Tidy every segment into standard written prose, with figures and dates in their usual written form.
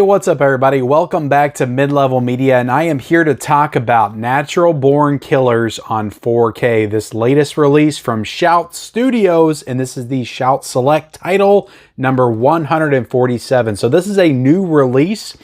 what's up everybody? Welcome back to Mid-Level Media, and I am here to talk about Natural Born Killers on 4K, this latest release from Shout Studios, and this is the Shout Select title number 147. So this is a new release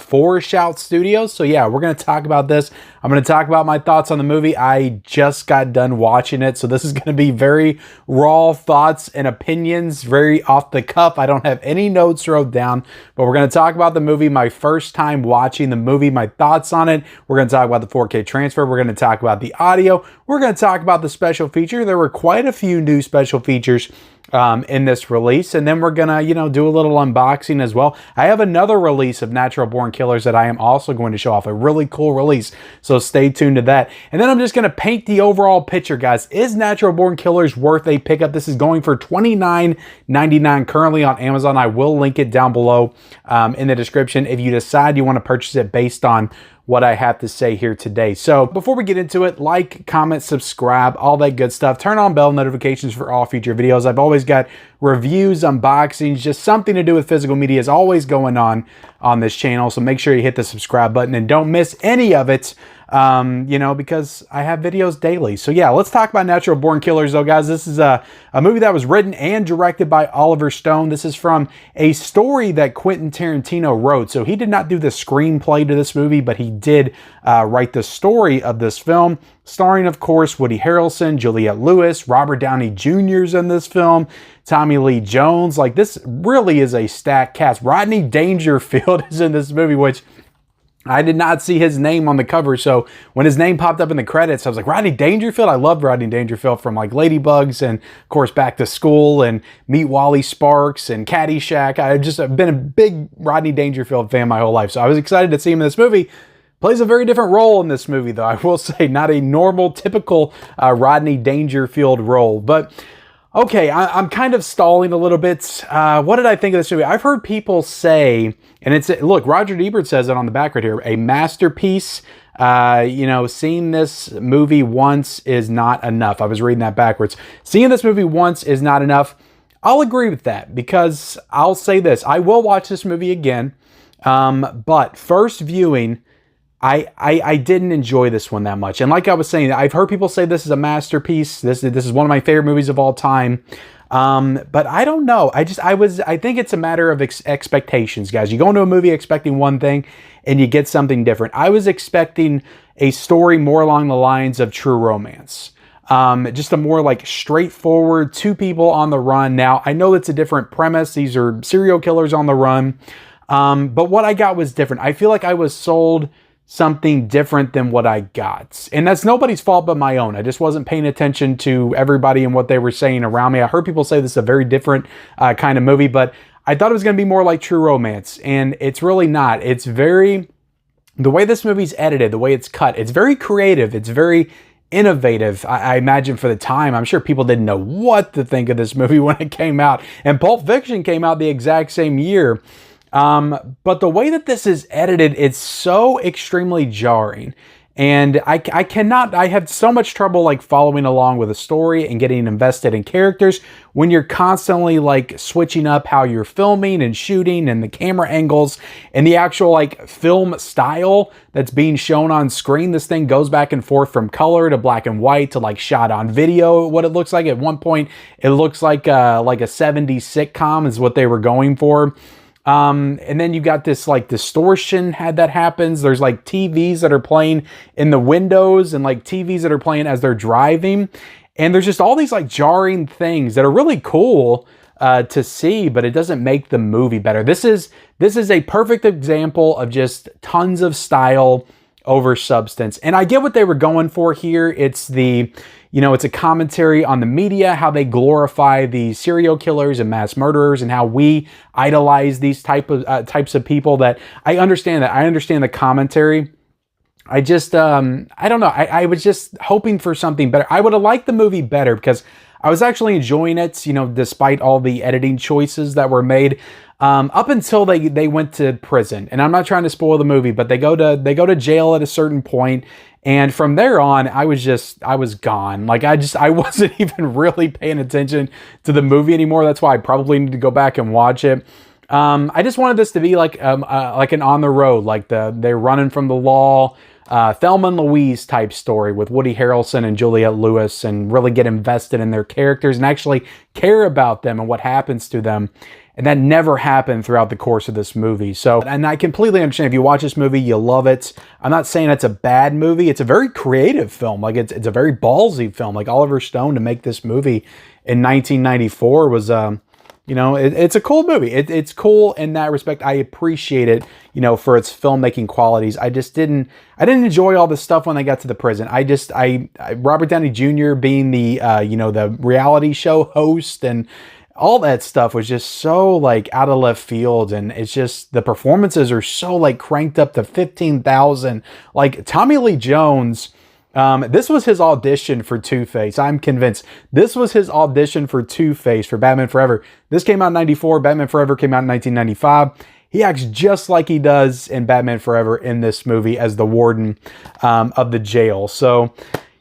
for Shout Studios. So yeah, we're going to talk about this. I'm going to talk about my thoughts on the movie. I just got done watching it, so this is going to be very raw thoughts and opinions, very off the cuff. I don't have any notes wrote down, but we're going to talk about the movie, my first time watching the movie, my thoughts on it. We're going to talk about the 4K transfer. We're going to talk about the audio. We're going to talk about the special feature. There were quite a few new special features in this release, and then we're gonna do a little unboxing as well. I have another release of Natural Born Killers that I am also going to show off, a really cool release, so stay tuned to that. And then I'm just gonna paint the overall picture, guys. Is Natural Born Killers worth a pickup? This is going for $29.99 currently on Amazon. I will link it down below in the description if you decide you want to purchase it based on what I have to say here today. So before we get into it, like, comment, subscribe, all that good stuff. Turn on bell notifications for all future videos. I've always got reviews, unboxings, just something to do with physical media is always going on this channel. So make sure you hit the subscribe button and don't miss any of it, because I have videos daily. So yeah, let's talk about Natural Born Killers though, guys. This is a movie that was written and directed by Oliver Stone. This is from a story that Quentin Tarantino wrote. So he did not do the screenplay to this movie, but he did write the story of this film, starring, of course, Woody Harrelson, Juliette Lewis, Robert Downey Jr. is in this film, Tommy Lee Jones. Like, this really is a stacked cast. Rodney Dangerfield is in this movie, which I did not see his name on the cover, so when his name popped up in the credits, I was like, Rodney Dangerfield? I love Rodney Dangerfield from like Ladybugs and, of course, Back to School and Meet Wally Sparks and Caddyshack. I've just been a big Rodney Dangerfield fan my whole life, so I was excited to see him in this movie. Plays a very different role in this movie, though, I will say. Not a normal, typical Rodney Dangerfield role, but okay, I'm kind of stalling a little bit. What did I think of this movie? I've heard people say, and look, Roger Ebert says it on the back right here, a masterpiece. Seeing this movie once is not enough. I was reading that backwards. Seeing this movie once is not enough. I'll agree with that, because I'll say this. I will watch this movie again, but first viewing, I didn't enjoy this one that much. And like I was saying, I've heard people say this is a masterpiece. This is one of my favorite movies of all time. But I don't know. I think it's a matter of expectations, guys. You go into a movie expecting one thing and you get something different. I was expecting a story more along the lines of True Romance. Just a more like straightforward, two people on the run. Now, I know it's a different premise. These are serial killers on the run. But what I got was different. I feel like I was sold something different than what I got. And that's nobody's fault but my own. I just wasn't paying attention to everybody and what they were saying around me. I heard people say this is a very different kind of movie, but I thought it was going to be more like True Romance, and it's really not. It's the way this movie's edited, the way it's cut, it's very creative. It's very innovative. I imagine for the time, I'm sure people didn't know what to think of this movie when it came out. And Pulp Fiction came out the exact same year. But the way that this is edited, it's so extremely jarring, and I have so much trouble like following along with a story and getting invested in characters when you're constantly like switching up how you're filming and shooting and the camera angles and the actual like film style that's being shown on screen. This thing goes back and forth from color to black and white to like shot on video. What it looks like at one point, it looks like a 70s sitcom is what they were going for. And then you got this like distortion that happens. There's like TVs that are playing in the windows and like TVs that are playing as they're driving. And there's just all these like jarring things that are really cool to see, but it doesn't make the movie better. This is a perfect example of just tons of style over substance. And I get what they were going for here. It's it's a commentary on the media, how they glorify the serial killers and mass murderers and how we idolize these types of people. That I understand that. I understand the commentary. I just, I don't know. I was just hoping for something better. I would have liked the movie better because I was actually enjoying it, despite all the editing choices that were made. Up until they went to prison, and I'm not trying to spoil the movie, but they go to jail at a certain point, and from there on, I was gone. Like I wasn't even really paying attention to the movie anymore. That's why I probably need to go back and watch it. I just wanted this to be like an on the road, like they're running from the law, Thelma and Louise type story with Woody Harrelson and Juliette Lewis, and really get invested in their characters and actually care about them and what happens to them. And that never happened throughout the course of this movie. So, and I completely understand if you watch this movie, you love it. I'm not saying it's a bad movie. It's a very creative film. Like it's a very ballsy film. Like Oliver Stone to make this movie in 1994 was, you know, it's a cool movie. It's cool in that respect. I appreciate it, you know, for its filmmaking qualities. I didn't enjoy all the stuff when they got to the prison. Robert Downey Jr. being the, you know, the reality show host and all that stuff was just so like out of left field. And it's just, the performances are so like cranked up to 15,000. Like Tommy Lee Jones, this was his audition for Two-Face. I'm convinced this was his audition for Two-Face for Batman Forever. This came out in 94. Batman Forever came out in 1995. He acts just like he does in Batman Forever in this movie as the warden of the jail. So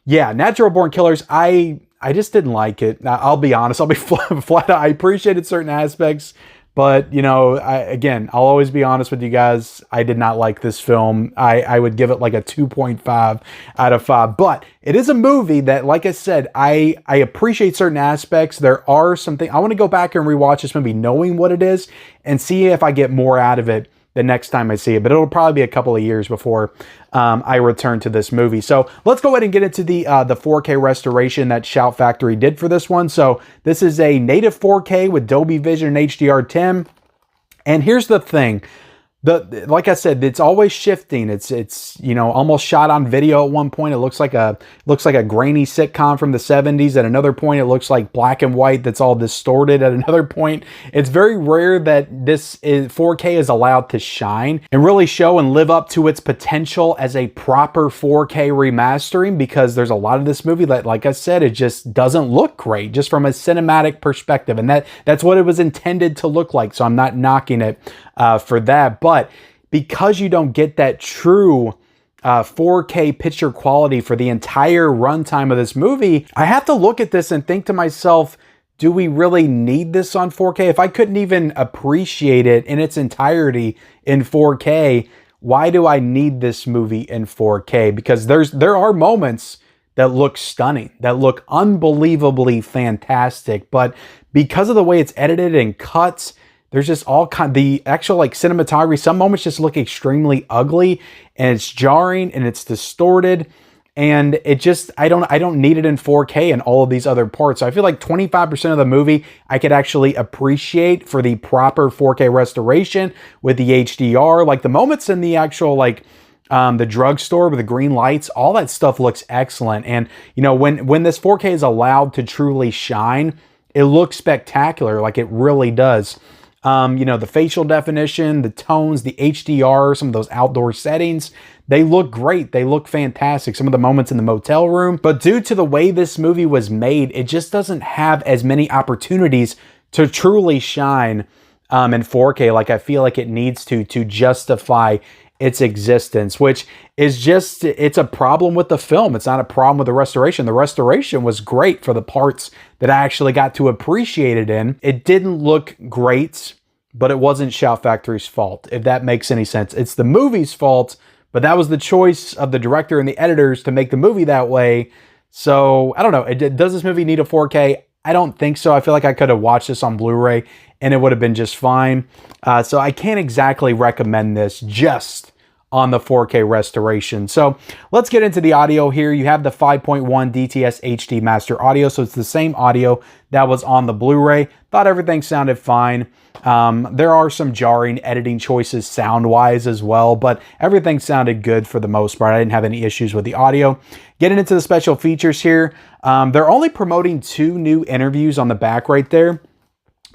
yeah, Natural Born Killers, I just didn't like it. I'll be honest. I'll be flat out. I appreciated certain aspects, but you know, I'll always be honest with you guys. I did not like this film. I would give it like a 2.5 out of 5, but it is a movie that, like I said, I appreciate certain aspects. There are some things I want to go back and rewatch this movie knowing what it is and see if I get more out of it the next time I see it, but it'll probably be a couple of years before I return to this movie. So let's go ahead and get into the 4K restoration that Shout Factory did for this one. So this is a native 4K with Dolby Vision and HDR10. And here's the thing. Like I said, it's always shifting. It's you know, almost shot on video at one point. It looks like a grainy sitcom from the 70s. At another point, it looks like black and white that's all distorted. At another point, it's very rare that this 4K is allowed to shine and really show and live up to its potential as a proper 4K remastering, because there's a lot of this movie that, like I said, it just doesn't look great just from a cinematic perspective. And that's what it was intended to look like. So I'm not knocking it for that. But because you don't get that true 4K picture quality for the entire runtime of this movie, I have to look at this and think to myself, do we really need this on 4K? If I couldn't even appreciate it in its entirety in 4K, why do I need this movie in 4K? Because there are moments that look stunning, that look unbelievably fantastic, but because of the way it's edited and cut, there's just the actual like cinematography, some moments just look extremely ugly and it's jarring and it's distorted, and it just, I don't need it in 4K and all of these other parts. So I feel like 25% of the movie I could actually appreciate for the proper 4K restoration with the HDR. Like the moments in the actual like the drugstore with the green lights, all that stuff looks excellent. And you know, when this 4K is allowed to truly shine, it looks spectacular, like it really does. You know, the facial definition, the tones, the HDR, some of those outdoor settings, they look great. They look fantastic. Some of the moments in the motel room. But due to the way this movie was made, it just doesn't have as many opportunities to truly shine in 4K like I feel like it needs to justify its existence, which is just, it's a problem with the film. It's not a problem with the restoration. The restoration was great for the parts that I actually got to appreciate it in. It didn't look great, but it wasn't Shout Factory's fault, if that makes any sense. It's the movie's fault, but that was the choice of the director and the editors to make the movie that way. So I don't know. Does this movie need a 4K? I don't think so. I feel like I could have watched this on Blu-ray and it would have been just fine. So I can't exactly recommend this just on the 4K restoration. So let's get into the audio here. You have the 5.1 DTS HD master audio. So it's the same audio that was on the Blu-ray. Thought everything sounded fine. There are some jarring editing choices sound-wise as well, but everything sounded good for the most part. I didn't have any issues with the audio. Getting into the special features here, they're only promoting 2 new interviews on the back right there.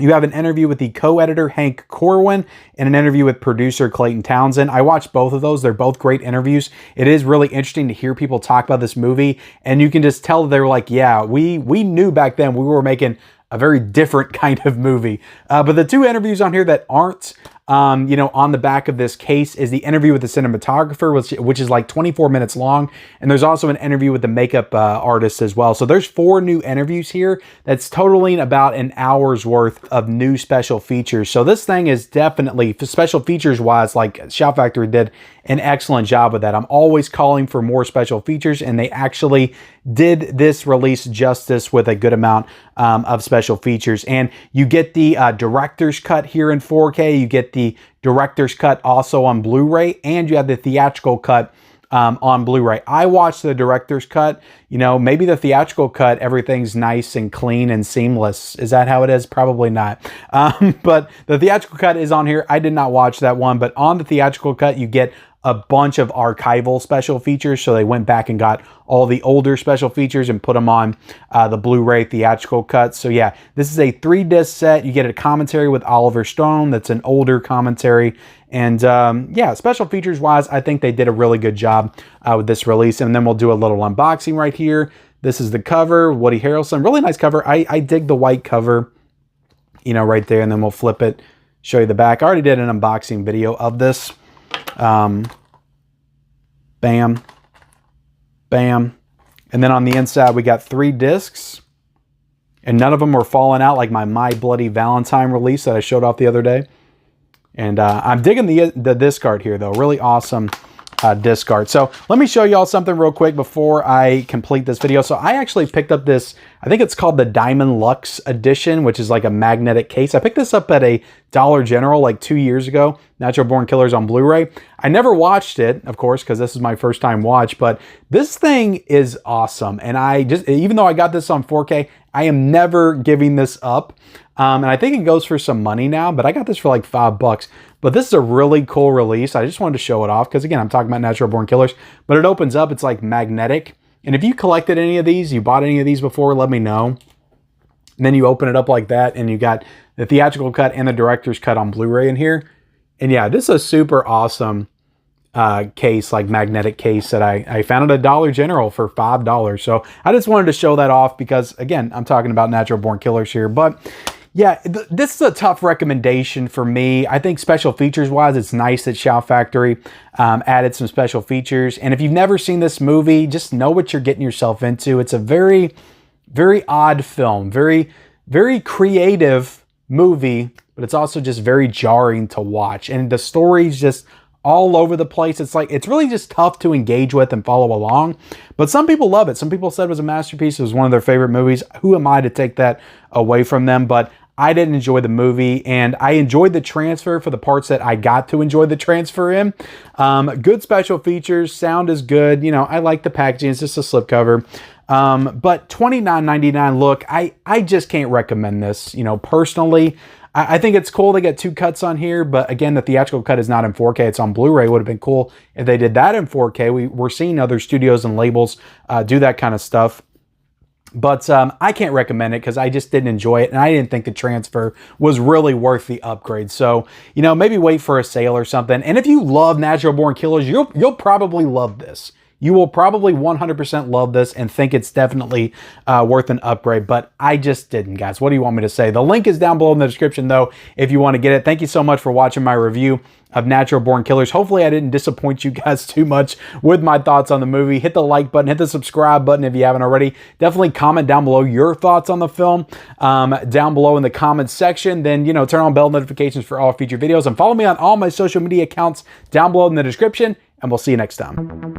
You have an interview with the co-editor Hank Corwin and an interview with producer Clayton Townsend. I watched both of those. They're both great interviews. It is really interesting to hear people talk about this movie, and you can just tell they were like, yeah, we knew back then we were making a very different kind of movie. But the 2 interviews on here that aren't you know, on the back of this case is the interview with the cinematographer, which is like 24 minutes long. And there's also an interview with the makeup artist as well. So there's 4 new interviews here that's totaling about an hour's worth of new special features. So this thing is definitely, special features wise, like Shout Factory did an excellent job with that. I'm always calling for more special features, and they actually did this release justice with a good amount of special features. And you get the director's cut here in 4K. You get the director's cut also on Blu-ray, and you have the theatrical cut on Blu-ray. I watched the director's cut. You know, maybe the theatrical cut, everything's nice and clean and seamless. Is that how it is? Probably not. But the theatrical cut is on here. I did not watch that one, but on the theatrical cut, you get a bunch of archival special features. So they went back and got all the older special features and put them on the Blu-ray theatrical cut. So yeah, this is a 3-disc set. You get a commentary with Oliver Stone. That's an older commentary. And yeah, special features wise, I think they did a really good job with this release. And then we'll do a little unboxing right here. This is the cover, Woody Harrelson. Really nice cover. I dig the white cover, you know, right there. And then we'll flip it, show you the back. I already did an unboxing video of this. Bam, bam. And then on the inside, we got 3 discs. And none of them were falling out like my Bloody Valentine release that I showed off the other day. And I'm digging the disc art here, though. Really awesome disc art. So let me show y'all something real quick before I complete this video. So I actually picked up this, I think it's called the Diamond Luxe Edition, which is like a magnetic case. I picked this up at a Dollar General like 2 years ago, Natural Born Killers on Blu-ray. I never watched it, of course, because this is my first time watch, but this thing is awesome. And I just, even though I got this on 4K, I am never giving this up. And I think it goes for some money now, but I got this for like $5. But this is a really cool release. I just wanted to show it off because, again, I'm talking about Natural Born Killers. But it opens up. It's like magnetic. And if you collected any of these, you bought any of these before, let me know. And then you open it up like that, and you got the theatrical cut and the director's cut on Blu-ray in here. And yeah, this is a super awesome case, like magnetic case that I found at a Dollar General for $5. So I just wanted to show that off because, again, I'm talking about Natural Born Killers here. But yeah, this is a tough recommendation for me. I think special features wise, it's nice that Shout Factory added some special features. And if you've never seen this movie, just know what you're getting yourself into. It's a very, very odd film, very, very creative movie, but it's also just very jarring to watch. And the story's just all over the place. It's like, it's really just tough to engage with and follow along. But some people love it. Some people said it was a masterpiece. It was one of their favorite movies. Who am I to take that away from them? But I didn't enjoy the movie, and I enjoyed the transfer for the parts that I got to enjoy the transfer in. Good special features, sound is good. You know, I like the packaging. It's just a slipcover. But $29.99, look, I just can't recommend this, you know, personally. I think it's cool they get 2 cuts on here, but again, the theatrical cut is not in 4K. It's on Blu-ray. It would have been cool if they did that in 4K. We're seeing other studios and labels do that kind of stuff. But I can't recommend it because I just didn't enjoy it, and I didn't think the transfer was really worth the upgrade. So, you know, maybe wait for a sale or something. And if you love Natural Born Killers, you'll probably love this. You will probably 100% love this and think it's definitely worth an upgrade, but I just didn't, guys. What do you want me to say? The link is down below in the description, though, if you want to get it. Thank you so much for watching my review of Natural Born Killers. Hopefully I didn't disappoint you guys too much with my thoughts on the movie. Hit the like button, hit the subscribe button if you haven't already. Definitely comment down below your thoughts on the film down below in the comments section. Then, you know, turn on bell notifications for all future videos and follow me on all my social media accounts down below in the description, and we'll see you next time.